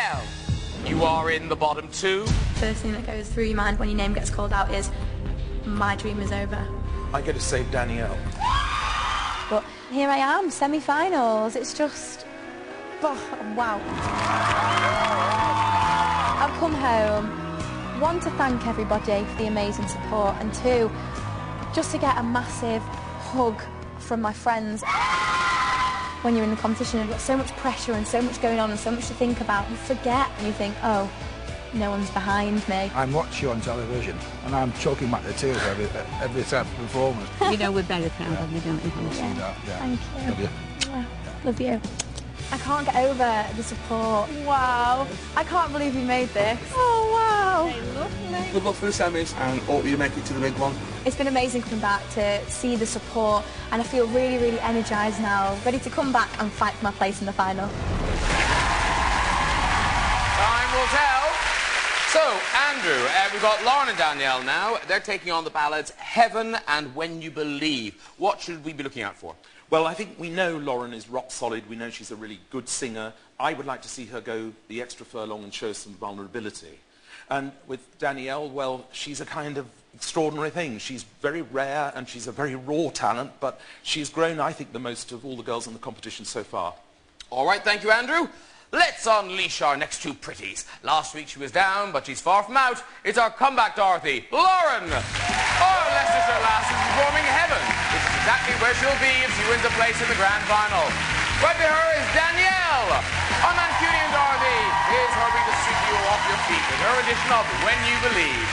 Danielle, you are in the bottom two. First thing that goes through your mind when your name gets called out is, my dream is over. I get to save Danielle. But here I am, semi-finals. It's just, oh, wow. I've come home, one, to thank everybody for the amazing support, and two, just to get a massive hug from my friends. When you're in the competition, you've got so much pressure and so much going on and so much to think about, you forget and you think, oh, no one's behind me. I'm watching you on television and I'm choking back the tears every type of performance. You know, we're very proud of you, don't we? Thank you. Love you. Yeah, love you. I can't get over the support. Wow. I can't believe you made this. Oh, wow. Lovely. Good luck for the semis and hope you make it to the big one. It's been amazing coming back to see the support, and I feel really, really energised now, ready to come back and fight for my place in the final. Time will tell. So, Andrew, we've got Lauren and Danielle now. They're taking on the ballads Heaven and When You Believe. What should we be looking out for? Well, I think we know Lauren is rock solid. We know she's a really good singer. I would like to see her go the extra furlong and show some vulnerability. And with Danielle, well, she's a kind of extraordinary thing. She's very rare and she's a very raw talent, but she's grown, I think, the most of all the girls in the competition so far. All right, thank you, Andrew. Let's unleash our next two pretties. Last week she was down, but she's far from out. It's our comeback Dorothy, Lauren. Our Leicestershire lass is performing Heaven, which is exactly where she'll be if she wins a place in the grand final. Right to her is Danielle. Our Mancunian Dorothy is hoping to sweep you off your feet with her edition of When You Believe.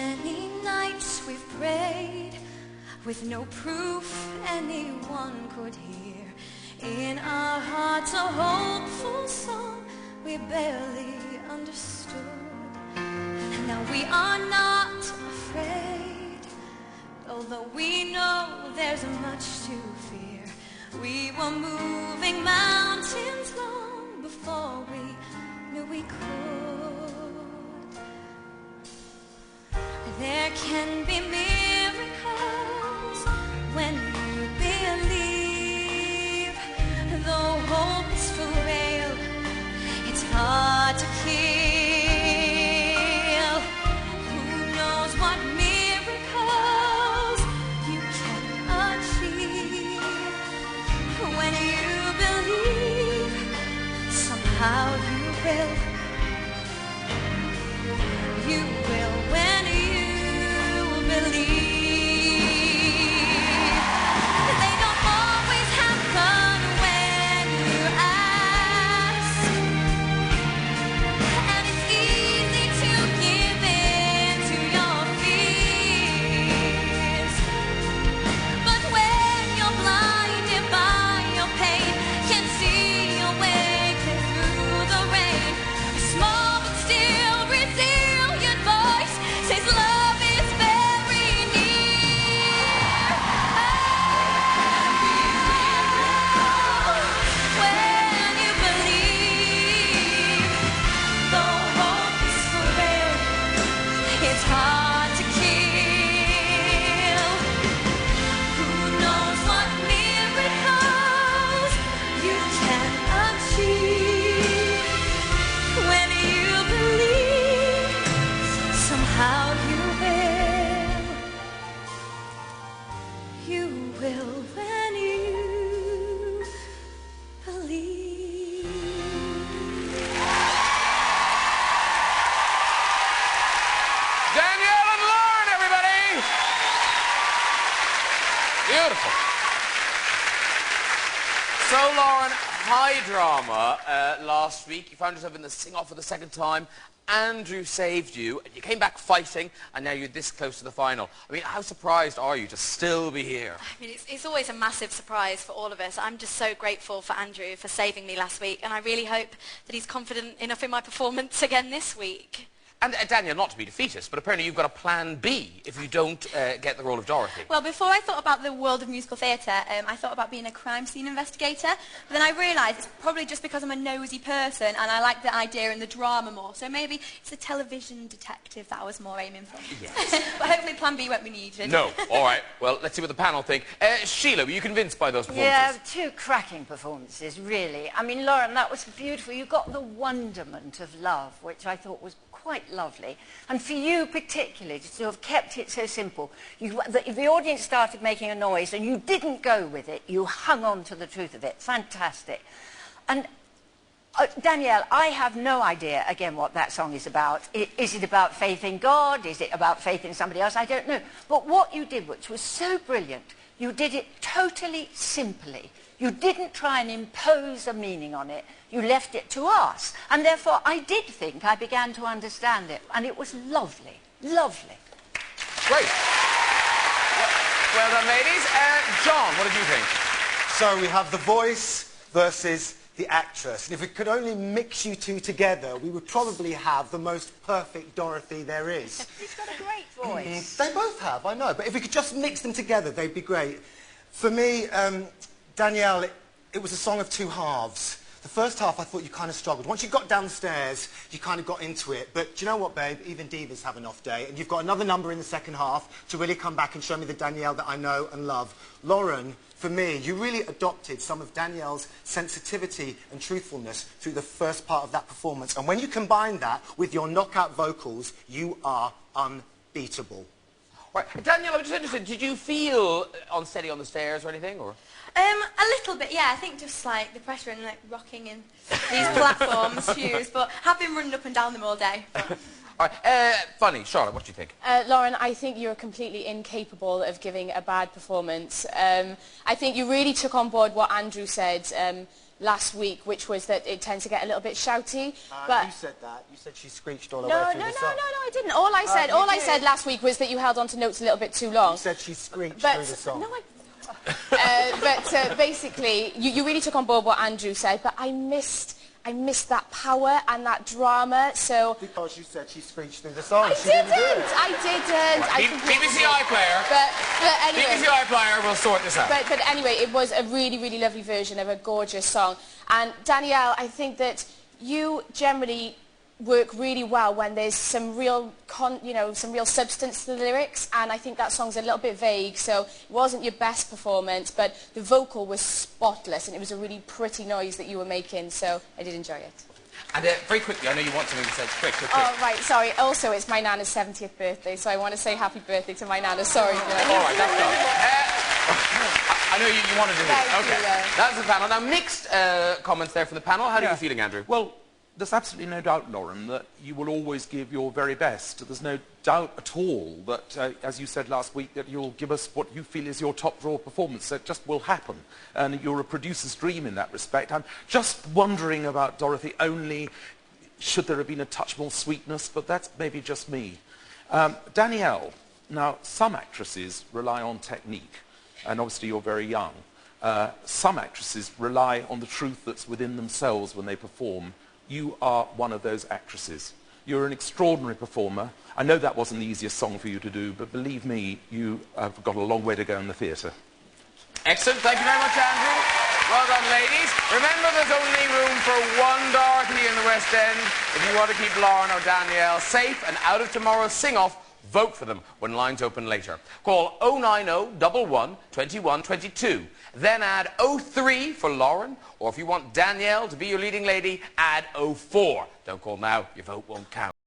Many nights we've prayed with no proof anyone could hear. In our hearts a hopeful song we barely understood. And now we are not afraid, although we know there's much to fear. We were moving mountains long before we knew we could. There can be miracles when you believe. Though hope is frail, it's hard to kill. Who knows what miracles you can achieve? When you believe, somehow you will. You will when you believe. Beautiful. So, Lauren, high drama last week. You found yourself in the sing-off for the second time. Andrew saved you, and you came back fighting, and now you're this close to the final. I mean, how surprised are you to still be here? I mean, it's always a massive surprise for all of us. I'm just so grateful for Andrew for saving me last week, and I really hope that he's confident enough in my performance again this week. And Danielle, not to be defeatist, but apparently you've got a plan B if you don't get the role of Dorothy. Well, before I thought about the world of musical theatre, I thought about being a crime scene investigator. But then I realised it's probably just because I'm a nosy person and I like the idea and the drama more. So maybe it's a television detective that I was more aiming for. Yes. But hopefully plan B won't be needed. No. All right. Well, let's see what the panel think. Sheila, were you convinced by those performances? Yeah, two cracking performances, really. I mean, Lauren, that was beautiful. You got the wonderment of love, which I thought was quite lovely. And for you particularly, to have kept it so simple. The audience started making a noise and you didn't go with it. You hung on to the truth of it. Fantastic. And Danielle, I have no idea, again, what that song is about. Is it about faith in God? Is it about faith in somebody else? I don't know. But what you did, which was so brilliant, you did it totally simply. You didn't try and impose a meaning on it. You left it to us. And therefore, I did think I began to understand it. And it was lovely. Lovely. Great. Well done, ladies. John, what did you think? So we have the voice versus the actress. And if we could only mix you two together, we would probably have the most perfect Dorothy there is. She's got a great voice. They both have, I know. But if we could just mix them together, they'd be great. For me, Danielle, it was a song of two halves. The first half, I thought you kind of struggled. Once you got downstairs, you kind of got into it. But do you know what, babe? Even divas have an off day. And you've got another number in the second half to really come back and show me the Danielle that I know and love. Lauren, for me, you really adopted some of Danielle's sensitivity and truthfulness through the first part of that performance. And when you combine that with your knockout vocals, you are unbeatable. Right. Danielle, I'm just interested, did you feel unsteady on the stairs or anything? Or? A little bit, yeah. I think just like the pressure and like rocking in these platforms, shoes, but have been running up and down them all day. All right. Funny, Charlotte, what do you think? Lauren, I think you're completely incapable of giving a bad performance. I think you really took on board what Andrew said last week, which was that it tends to get a little bit shouty. But you said that. You said she screeched all the no, way through no, the no, song. no, I didn't. All I said last week was that you held on to notes a little bit too long. You said she screeched through the song. No, but basically, you really took on board what Andrew said, but I missed that power and that drama, so... Because you said she screeched through the song. I didn't. Right, BBC iPlayer. But anyway... BBC iPlayer will sort this out. But anyway, it was a really, really lovely version of a gorgeous song. And Danielle, I think that you generally work really well when there's some real, some real substance to the lyrics, and I think that song's a little bit vague, so it wasn't your best performance, but the vocal was spotless, and it was a really pretty noise that you were making, so I did enjoy it. And very quickly, I know you want something to say. Quick. Oh, right, sorry. Also, it's my Nana's 70th birthday, so I want to say happy birthday to my Nana. Sorry. All right, that's done. I know you wanted to do it. Okay. That's the panel. Now, mixed comments there from the panel. How are you feeling, Andrew? Well, there's absolutely no doubt, Lauren, that you will always give your very best. There's no doubt at all that, as you said last week, that you'll give us what you feel is your top draw performance. That just will happen. And you're a producer's dream in that respect. I'm just wondering about Dorothy only, should there have been a touch more sweetness, but that's maybe just me. Danielle, now, some actresses rely on technique, and obviously you're very young. Some actresses rely on the truth that's within themselves when they perform. You are one of those actresses. You're an extraordinary performer. I know that wasn't the easiest song for you to do, but believe me, you have got a long way to go in the theatre. Excellent. Thank you very much, Andrew. Well done, ladies. Remember, there's only room for one Dorothy in the West End. If you want to keep Lauren or Danielle safe and out of tomorrow's sing-off, vote for them when lines open later. Call 090 11 21 22. Then add 03 for Lauren, or if you want Danielle to be your leading lady, add 04. Don't call now, your vote won't count.